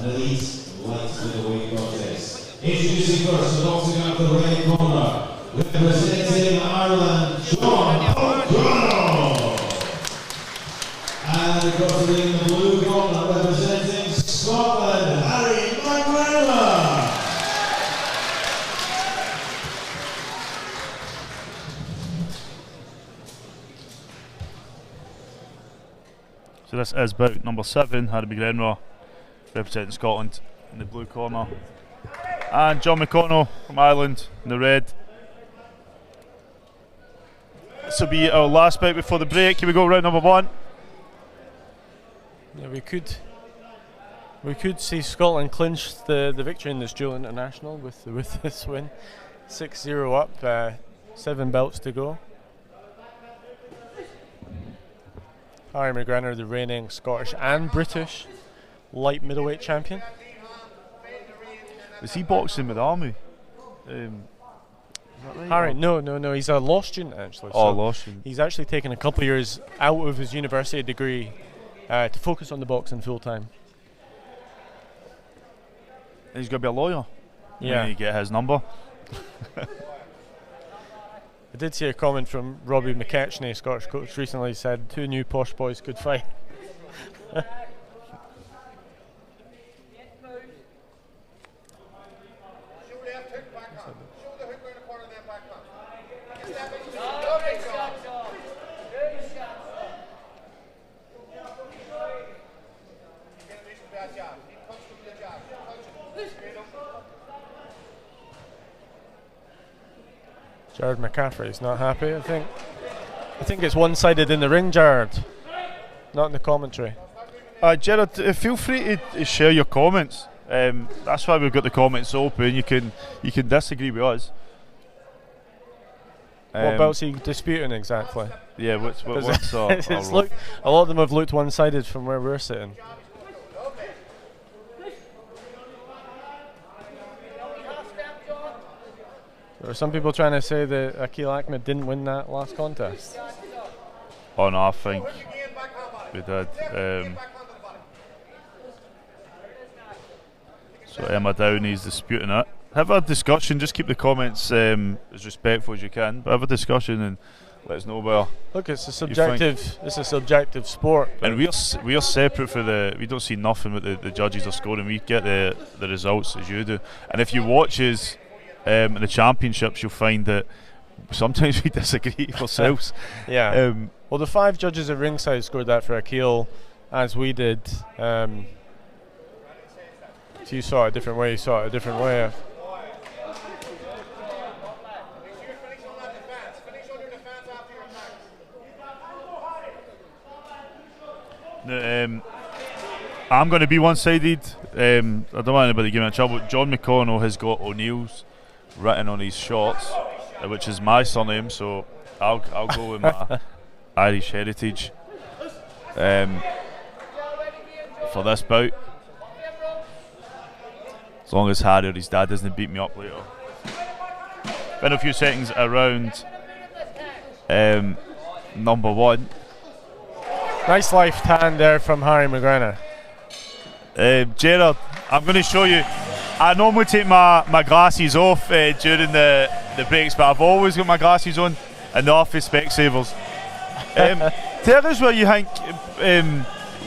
an elite light middleweight contest. Introducing first, the boxing out of the red corner, representing Ireland, Jon McConnel. And across the ring, the blue corner, representing Scotland, McGrenra. So this is bout number 7, McGrenra, representing Scotland in the blue corner, and Jon McConnel from Ireland in the red. This will be our last bout before the break. Here we go, round number 1. Yeah, we could see Scotland clinch the victory in this dual international with this win. 6-0 up, 7 belts to go. Harry McGrenra, the reigning Scottish and British light middleweight champion. Is he boxing with Army? Is that right? Harry, no, he's a law student actually. Oh, so law student. he's actually taken a couple of years out of his university degree to focus on the boxing full time. He's going to be a lawyer. Yeah. You get his number. I did see a comment from Robbie McKechnie, Scottish coach, recently said 2 new posh boys could fight. Jared McCaffrey's not happy. I think it's one-sided in the ring, Jared, not in the commentary. Jared, feel free to share your comments. That's why we've got the comments open. You can disagree with us. What belts are you disputing exactly? Yeah, what's it's looked, a lot of them have looked one-sided from where we're sitting. There are some people trying to say that Akil Ahmed didn't win that last contest. Oh no, I think we did. So Emma Downey's disputing it. Have a discussion, just keep the comments as respectful as you can, but have a discussion and let us know where. Look, it's a subjective sport. And we are separate for we don't see nothing what the judges are scoring. We get the results as you do. And if you watch us in the championships, you'll find that sometimes we disagree ourselves. Yeah. Well, the 5 judges at ringside scored that for Akil, as we did. So you saw it a different way. You saw it a different way. No, I'm going to be one-sided. I don't want anybody to give me in trouble. Jon McConnel has got O'Neill's written on his shorts, which is my surname, so I'll go with my Irish heritage for this bout. As long as Harry or his dad doesn't beat me up later. Been a few seconds around number 1. Nice left hand there from Harry McGrenra. Gerard, I'm going to show you. I normally take my glasses off during the breaks, but I've always got my glasses on in the office, Specsavers. Tell us where you think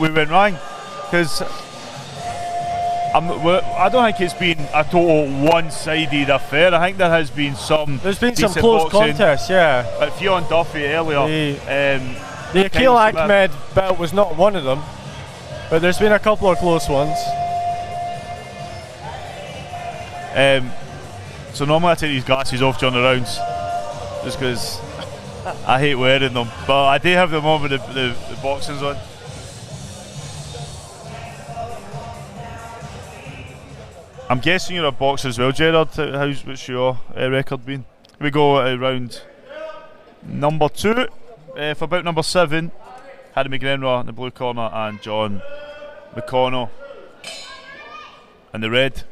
we went wrong, because I don't think it's been a total one-sided affair. I think there has been some. There's been some close contests, yeah. Like Fionn Duffy earlier. The Akil Ahmed belt was not one of them, but there's been a couple of close ones. So normally I take these glasses off during the rounds, just because I hate wearing them. But I do have them on with the boxings on. I'm guessing you're a boxer as well, Gerard. What's your record been? Here we go, round number 2 for bout number 7. Harry McGrenra in the blue corner and Jon McConnel in the red.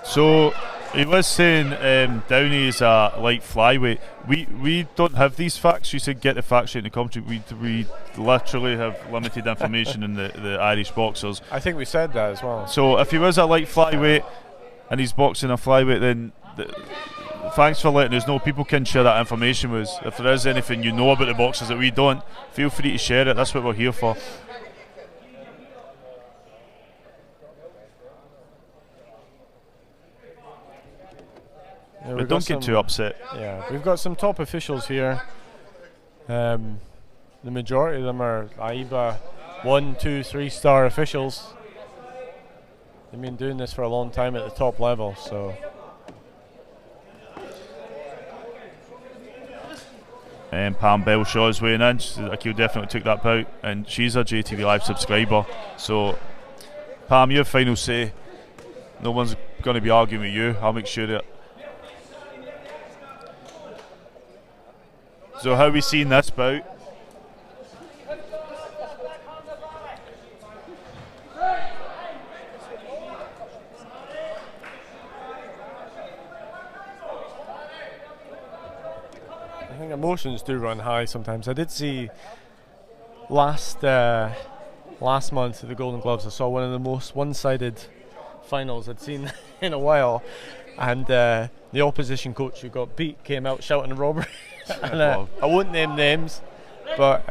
So He was saying Downey is a light flyweight. We don't have these facts. You said get the facts in the commentary. We literally have limited information in the Irish boxers. I think we said that as well. So if he was a light flyweight and he's boxing a flyweight, then thanks for letting us know. People can share that information with us. If there is anything you know about the boxers that we don't, feel free to share it. That's what we're here for. Yeah, but don't get too upset. Yeah, we've got some top officials here. The majority of them are AIBA 1, 2, 3-star officials. They've been doing this for a long time at the top level, so. And Pam Belshaw's weighing in. Akil definitely took that bout, and she's a JTV Live subscriber. So, Pam, your final say. No one's going to be arguing with you. I'll make sure that. So, how are we seeing this bout? I think emotions do run high sometimes. I did see last month at the Golden Gloves, I saw one of the most one-sided finals I'd seen in a while, and the opposition coach who got beat came out shouting robbery. And, I won't name names, but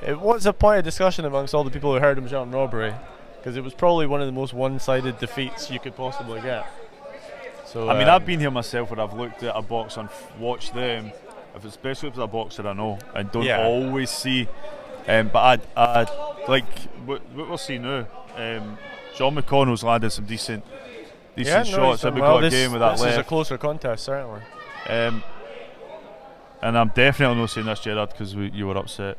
it was a point of discussion amongst all the people who heard him shouting robbery, because it was probably one of the most one-sided defeats you could possibly get. So I mean, I've been here myself where I've looked at a box and watched them, especially if it's a boxer I know, and don't always see. But I like what we're seeing now. Jon McConnell's landed some decent shots. And we got a game with that left. This is a closer contest, certainly. And I'm definitely not saying this, Gerard, because you were upset.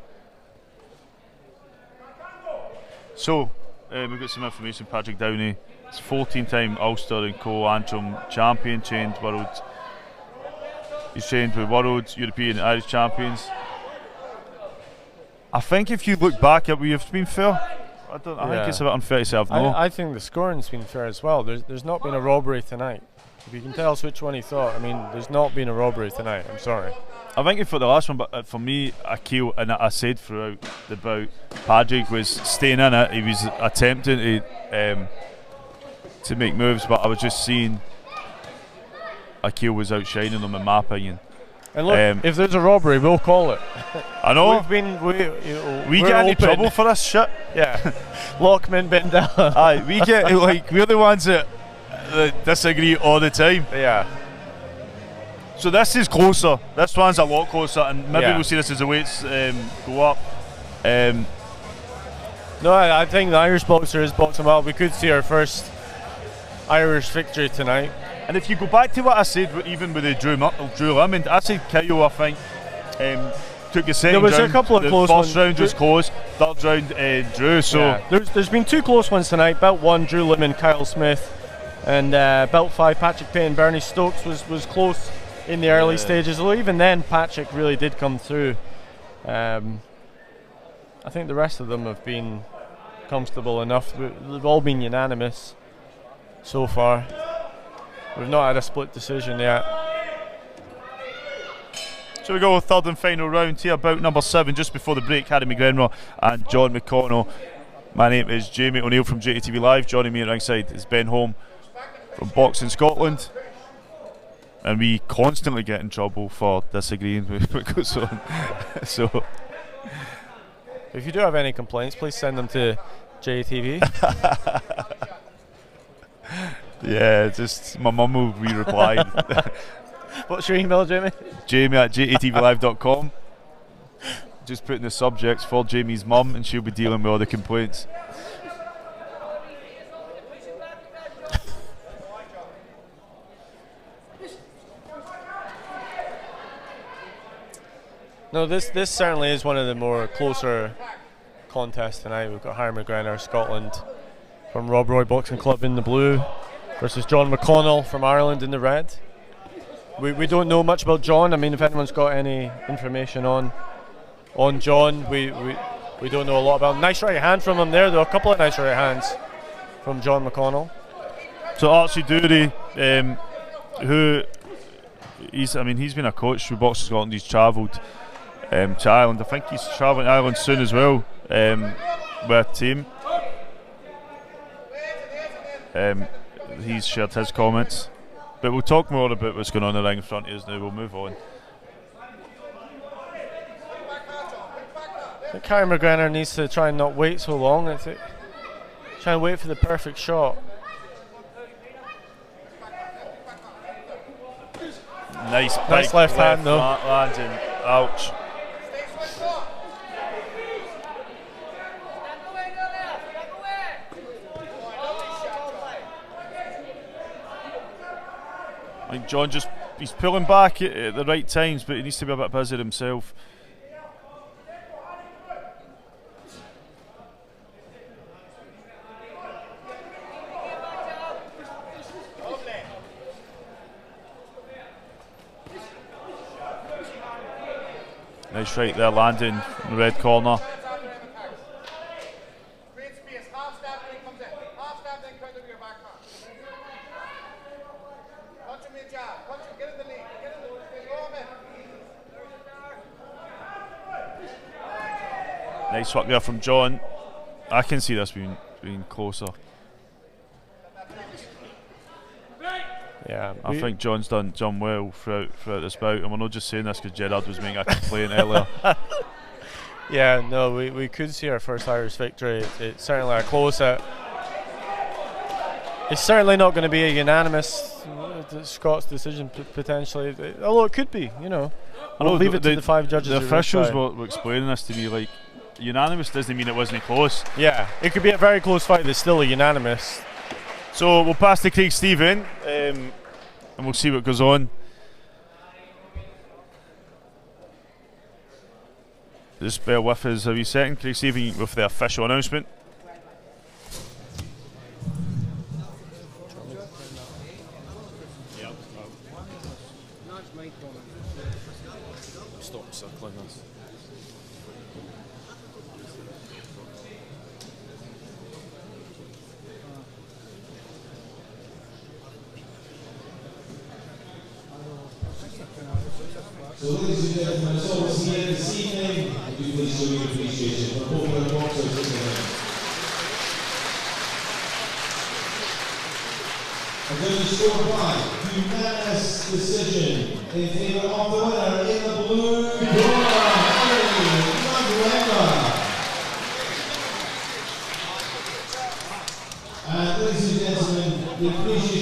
So, we've got some information. Patrick Downey is 14-time Ulster and Co-Antrim champion, he's trained with world, European, and Irish champions. I think if you look back at, we've been fair. I think it's a bit unfair to say I've no. I think the scoring's been fair as well. There's not been a robbery tonight. If you can tell us which one he thought, I mean, there's not been a robbery tonight. I'm sorry. I think he thought the last one, but for me, Akil, and I said throughout the bout, Patrick was staying in it. He was attempting to make moves, but I was just seeing Akil was outshining them, in my opinion. And look, if there's a robbery, we'll call it. I know. We get into trouble for this shit. Yeah. Lockman, Bendel. Aye, we get we're the ones that disagree all the time. Yeah. So this is closer. This one's a lot closer, and maybe we'll see this as the weights go up. No, I think the Irish boxer is boxing well. We could see our first Irish victory tonight. And if you go back to what I said, even with the Drew Lemon, I said Kyle, I think, took a second round. There was a couple of close ones. First round was close, third round Drew. So there's been two close ones tonight. Belt 1, Drew Lemon, Kyle Smith, and Belt 5, Patrick Payne, Bernie Stokes was close in the early stages. Although even then, Patrick really did come through. I think the rest of them have been comfortable enough. They've all been unanimous so far. We've not had a split decision yet. So we go third and final round here, bout number 7, just before the break. Harry McGrenra and Jon McConnell. My name is Jamie O'Neill from JATV Live. Joining me at ringside is Ben Holm from Boxing Scotland. And we constantly get in trouble for disagreeing with what goes on. So, if you do have any complaints, please send them to JATV. Yeah, just my mum will re-reply. What's your email, Jamie? Jamie@jatvlive.com. Just put in the subjects for Jamie's mum, and she'll be dealing with all the complaints. No, this certainly is one of the more closer contests tonight. We've got Harry McGrenra, Scotland, from Rob Roy Boxing Club in the blue, versus Jon McConnell from Ireland in the red. We don't know much about Jon. I mean, if anyone's got any information on Jon, we don't know a lot about him. Nice right hand from him there, though. A couple of nice right hands from Jon McConnell. So Archie Dury who he's been a coach through Boxing Scotland. He's travelled to Ireland. I think he's travelling to Ireland soon as well with a team. He's shared his comments, but we'll talk more about what's going on in the ring in front of us now. We'll move on. I think Karen McGrenra needs to try and not wait so long. Try and wait for the perfect shot. Nice left hand though. Landing. Ouch. I think Jon he's pulling back at the right times, but he needs to be a bit busy himself. Nice right there, landing in the red corner. Nice work there from Jon. I can see this being closer. Yeah, I think Jon's done well throughout this bout, and we're not just saying this because Gerard was making a complaint earlier. Yeah, no, we could see our first Irish victory. It's certainly a close out. It's certainly not going to be a unanimous Scots decision potentially, although it could be. We'll leave it to the 5 judges. The officials were explaining this to me like unanimous doesn't mean it wasn't close. Yeah, it could be a very close fight. There's still a unanimous. So we'll pass to Craig Stephen, and we'll see what goes on. Just bear with us a wee second. Craig Stephen with the official announcement. Stop circling us. So ladies and gentlemen, that's all we'll see you this evening. Would you please show your appreciation for both our boxers in the ring. And then the score by unanimous decision in favour of the winner in the blue corner, McGrenra. And ladies and gentlemen, the appreciation